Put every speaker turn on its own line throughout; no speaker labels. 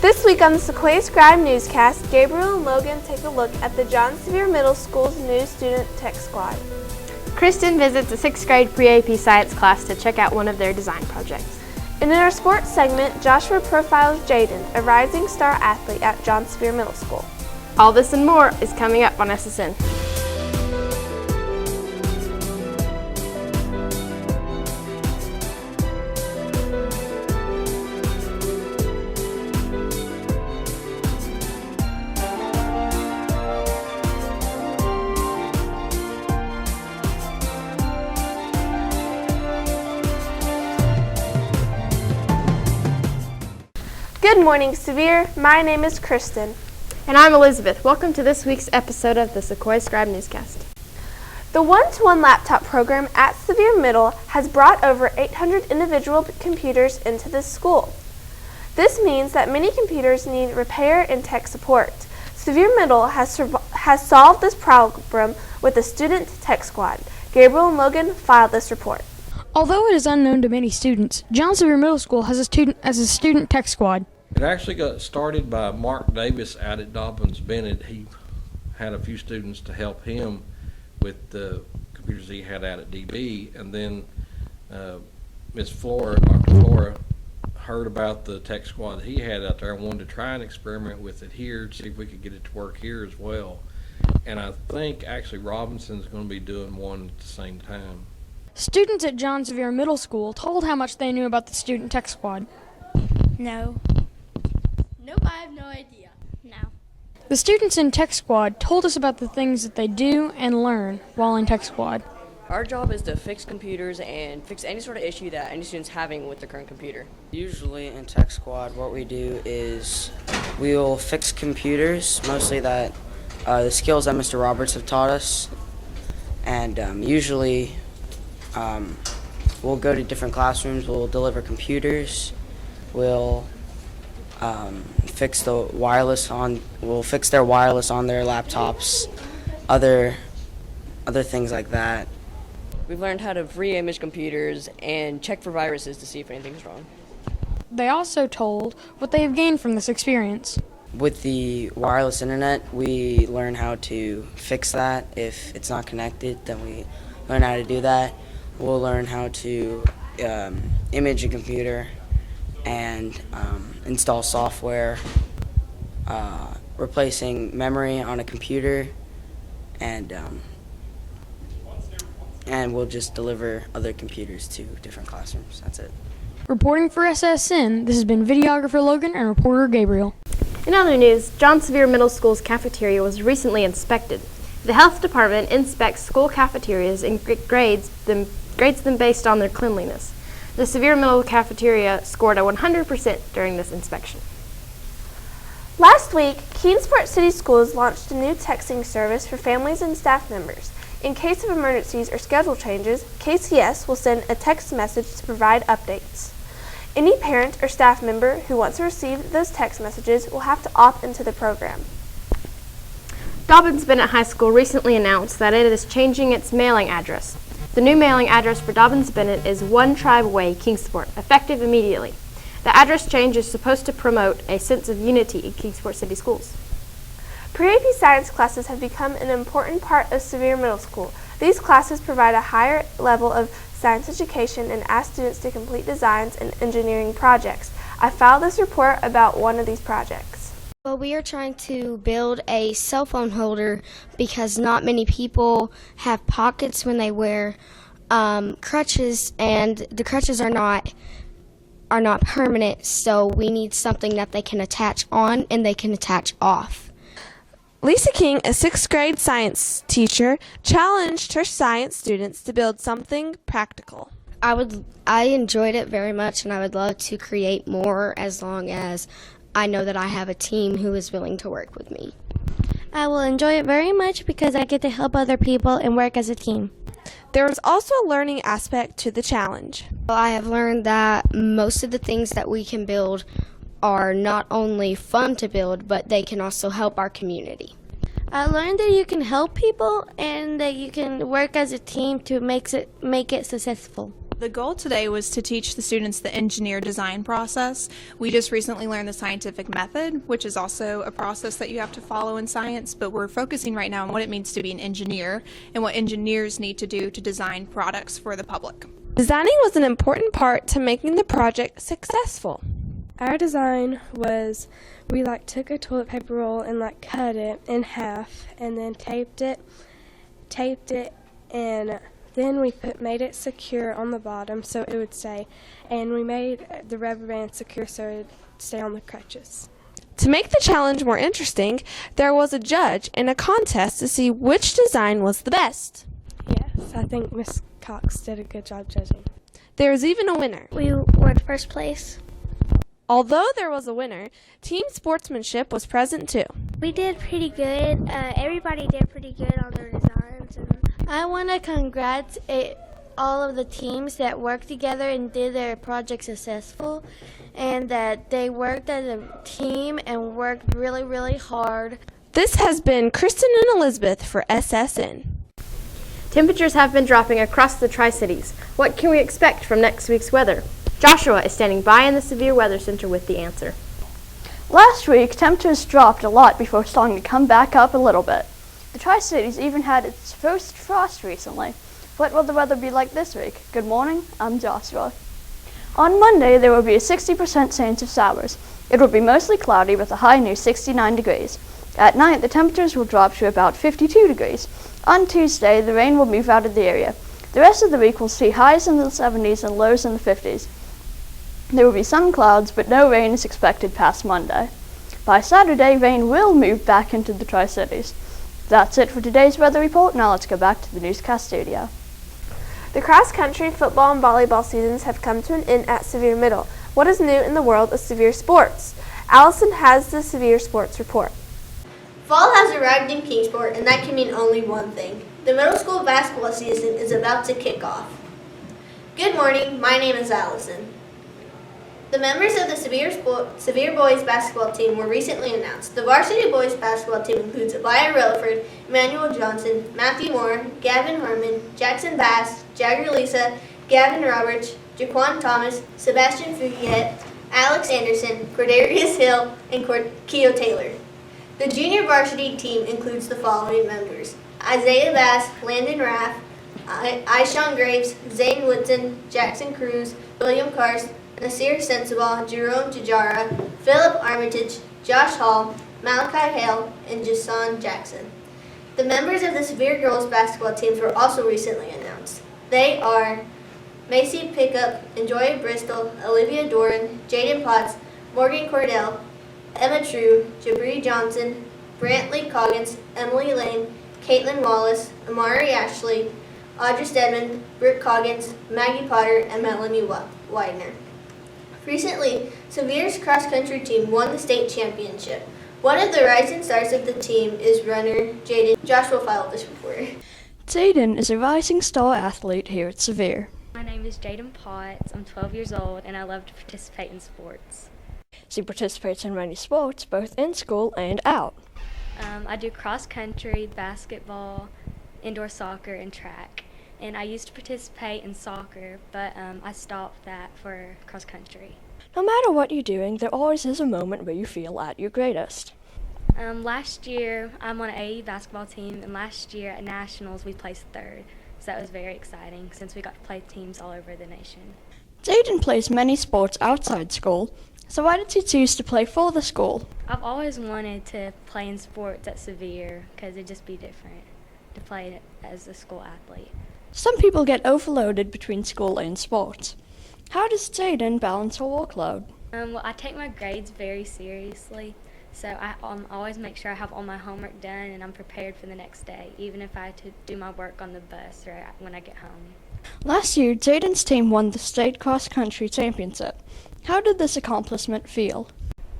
This week on the Sequoyah Scribe newscast, Gabriel and Logan take a look at the Sevier Middle School's new student tech squad.
Kristin visits a 6th grade pre-AP science class to check out one of their design projects.
And in our sports segment, Joshua profiles Jaden, a rising star athlete at Sevier Middle School.
All this and more is coming up on SSN.
Good morning, Sevier. My name is Kristin.
And I'm Elizabeth. Welcome to this week's episode of the Sequoyah Scribe newscast.
The one-to-one laptop program at Sevier Middle has brought over 800 individual computers into this school. This means that many computers need repair and tech support. Sevier Middle has solved this problem with the student tech squad. Gabriel and Logan filed this report.
Although it is unknown to many students, Sevier Middle School has a student tech squad.
It actually got started by Mark Davis out at Dobbins Bennett. He had a few students to help him with the computers he had out at DB, and then Dr. Flora, heard about the tech squad that he had out there and wanted to try and experiment with it here to see if we could get it to work here as well. And I think actually Robinson's going to be doing one at the same time.
Students at Sevier Middle School told how much they knew about the student tech squad.
No. Nope, I have no idea. No.
The students in tech squad told us about the things that they do and learn while in tech squad.
Our job is to fix computers and fix any sort of issue that any student's having with their current computer.
Usually in tech squad, what we do is we'll fix computers, mostly that the skills that Mr. Roberts have taught us, and usually we'll go to different classrooms, we'll deliver computers, we'll fix their wireless on their laptops, other things like that.
We've learned how to re-image computers and check for viruses to see if anything's wrong.
They also told what they have gained from this experience.
With the wireless internet, we learn how to fix that. If it's not connected, then we learn how to do that. We'll learn how to image a computer and install software, replacing memory on a computer, and we'll just deliver other computers to different classrooms. That's it.
Reporting for SSN, this has been videographer Logan and reporter Gabriel.
In other news, Sevier Middle School's cafeteria was recently inspected. The health department inspects school cafeterias and grades them based on their cleanliness. The Sevier Middle cafeteria scored a 100% during this inspection.
Last week, Keensport City Schools launched a new texting service for families and staff members. In case of emergencies or schedule changes, KCS will send a text message to provide updates. Any parent or staff member who wants to receive those text messages will have to opt into the program.
Dobbins Bennett High School recently announced that it is changing its mailing address. The new mailing address for Dobbins Bennett is One Tribe Way, Kingsport, effective immediately. The address change is supposed to promote a sense of unity in Kingsport City Schools.
Pre-AP science classes have become an important part of Sevier Middle School. These classes provide a higher level of science education and ask students to complete designs and engineering projects. I filed this report about one of these projects.
Well, we are trying to build a cell phone holder because not many people have pockets when they wear crutches, and the crutches are not permanent, so we need something that they can attach on and they can attach off.
Lisa King, a 6th grade science teacher, challenged her science students to build something practical.
I enjoyed it very much, and I would love to create more as long as I know that I have a team who is willing to work with me.
I will enjoy it very much because I get to help other people and work as a team. There was also a learning aspect to the challenge.
Well, I have learned that most of the things that we can build are not only fun to build, but they can also help our community.
I learned that you can help people and that you can work as a team to make it successful.
The goal today was to teach the students the engineer design process. We just recently learned the scientific method, which is also a process that you have to follow in science, but we're focusing right now on what it means to be an engineer and what engineers need to do to design products for the public.
Designing was an important part to making the project successful.
Our design was we took a toilet paper roll and cut it in half and then taped it, and then we made it secure on the bottom so it would stay, and we made the rubber band secure so it would stay on the crutches.
To make the challenge more interesting, there was a judge and a contest to see which design was the best.
Yes, I think Miss Cox did a good job judging.
There was even a winner.
We were first place.
Although there was a winner, team sportsmanship was present too.
We did pretty good. Everybody did pretty good on their designs. I want to congratulate all of the teams that worked together and did their project successful, and that they worked as a team and worked really, really hard.
This has been Kristin and Elizabeth for SSN.
Temperatures have been dropping across the Tri-Cities. What can we expect from next week's weather? Joshua is standing by in the Severe Weather Center with the answer.
Last week, temperatures dropped a lot before starting to come back up a little bit. The Tri-Cities even had its first frost recently. What will the weather be like this week? Good morning, I'm Joshua. On Monday, there will be a 60% chance of showers. It will be mostly cloudy with a high near 69 degrees. At night, the temperatures will drop to about 52 degrees. On Tuesday, the rain will move out of the area. The rest of the week will see highs in the 70s and lows in the 50s. There will be some clouds, but no rain is expected past Monday. By Saturday, rain will move back into the Tri-Cities. That's it for today's weather report. Now let's go back to the newscast studio.
The cross-country, football, and volleyball seasons have come to an end at Sevier Middle. What is new in the world of Sevier sports? Alison has the Sevier sports report.
Fall has arrived in Kingsport, and that can mean only one thing. The middle school basketball season is about to kick off. Good morning, my name is Alison. The members of the Sevier boys basketball team were recently announced. The varsity boys basketball team includes Abaya Relaford, Emmanuel Johnson, Matthew Moore, Gavin Herman, Jackson Bass, Jagger Lisa, Gavin Roberts, Jaquan Thomas, Sebastian Fugit, Alex Anderson, Cordarius Hill, and Keo Taylor. The junior varsity team includes the following members: Isaiah Bass, Landon Raff, Ishawn Graves, Zane Woodson, Jackson Cruz, William Kars, Nasir Sensabaugh, Jerome Jajara, Philip Armitage, Josh Hall, Malachi Hale, and Jason Jackson. The members of the Sevier girls basketball teams were also recently announced. They are Macy Pickup, Enjoy Bristol, Olivia Doran, Jaden Potts, Morgan Cordell, Emma True, Jabri Johnson, Brantley Coggins, Emily Lane, Caitlin Wallace, Amari Ashley, Audrey Stedman, Brooke Coggins, Maggie Potter, and Melanie Widener. Recently, Sevier's cross-country team won the state championship. One of the rising stars of the team is runner Jaden. Josh will file this report.
Jaden is a rising star athlete here at Sevier.
My name is Jaden Potts. I'm 12 years old, and I love to participate in sports.
She participates in many sports, both in school and out.
I do cross-country, basketball, indoor soccer, and track. And I used to participate in soccer, but I stopped that for cross-country.
No matter what you're doing, there always is a moment where you feel at your greatest.
Last year, I'm on an AE basketball team, and last year at Nationals, we placed third. So that was very exciting since we got to play teams all over the nation.
Jaden plays many sports outside school, so why did you choose to play for the school?
I've always wanted to play in sports at Sevier because it'd just be different to play as a school athlete.
Some people get overloaded between school and sports. How does Jaden balance her workload?
Well, I take my grades very seriously, so I always make sure I have all my homework done and I'm prepared for the next day, even if I had to do my work on the bus or when I get home.
Last year, Jaden's team won the state cross-country championship. How did this accomplishment feel?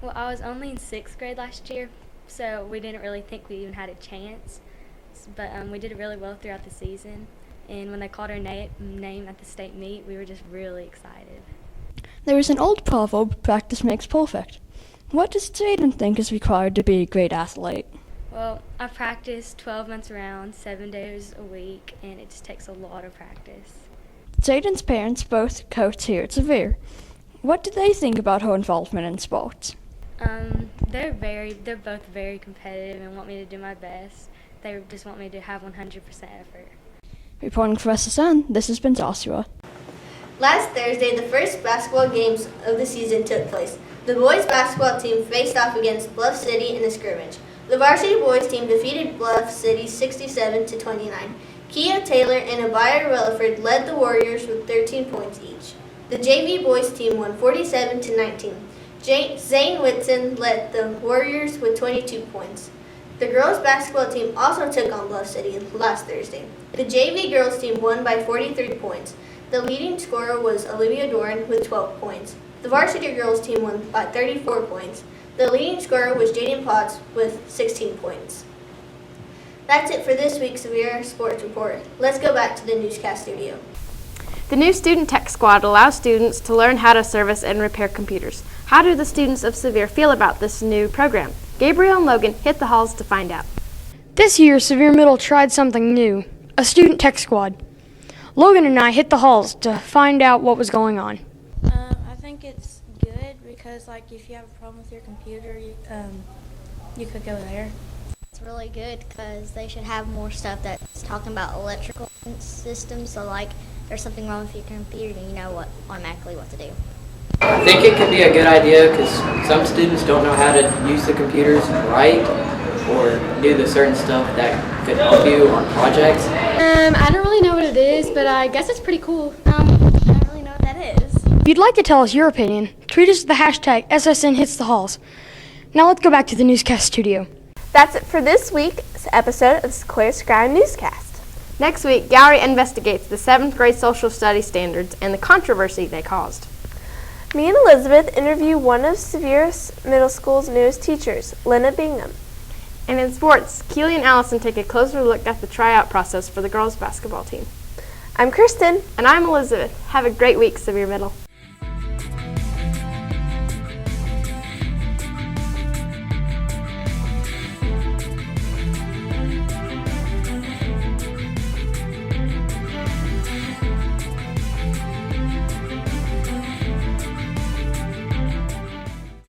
Well, I was only in 6th grade last year, so we didn't really think we even had a chance, but we did really well throughout the season. And when they called our name at the state meet, we were just really excited.
There is an old proverb, practice makes perfect. What does Jaden think is required to be a great athlete?
Well, I practice 12 months around, 7 days a week, and it just takes a lot of practice.
Jaden's parents both coach here at Sevier. What do they think about her involvement in sports?
They're both very competitive and want me to do my best. They just want me to have 100% effort.
Reporting for SSN, this has been Joshua.
Last Thursday, the first basketball games of the season took place. The boys basketball team faced off against Bluff City in a scrimmage. The varsity boys team defeated Bluff City 67-29. Kia Taylor and Abaya Relaford led the Warriors with 13 points each. The JV boys team won 47-19. Zane Whitson led the Warriors with 22 points. The girls basketball team also took on Bluff City last Thursday. The JV girls team won by 43 points. The leading scorer was Olivia Doran with 12 points. The varsity girls team won by 34 points. The leading scorer was Jaden Potts with 16 points. That's it for this week's Sevier Sports Report. Let's go back to the newscast studio.
The new Student Tech Squad allows students to learn how to service and repair computers. How do the students of Sevier feel about this new program? Gabriel and Logan hit the halls to find out.
This year, Sevier Middle tried something new, a Student Tech Squad. Logan and I hit the halls to find out what was going on.
I think it's good because, like, if you have a problem with your computer, you could go there.
It's really good because they should have more stuff that's talking about electrical systems. So, like, there's something wrong with your computer, and you know automatically what to do.
I think it could be a good idea because some students don't know how to use the computers right or do the certain stuff that could help you on projects.
I don't really know what it is, but I guess it's pretty cool.
I don't really know what that is.
If you'd like to tell us your opinion, tweet us at the hashtag SSNHitsTheHalls. Now let's go back to the newscast studio.
That's it for this week's episode of Sequoyah Scribe Newscast.
Next week, Gallery investigates the 7th grade social studies standards and the controversy they caused.
Me and Elizabeth interview one of Sevier Middle School's newest teachers, Lena Bingham.
And in sports, Keely and Alison take a closer look at the tryout process for the girls' basketball team.
I'm Kristin.
And I'm Elizabeth. Have a great week, Sevier Middle.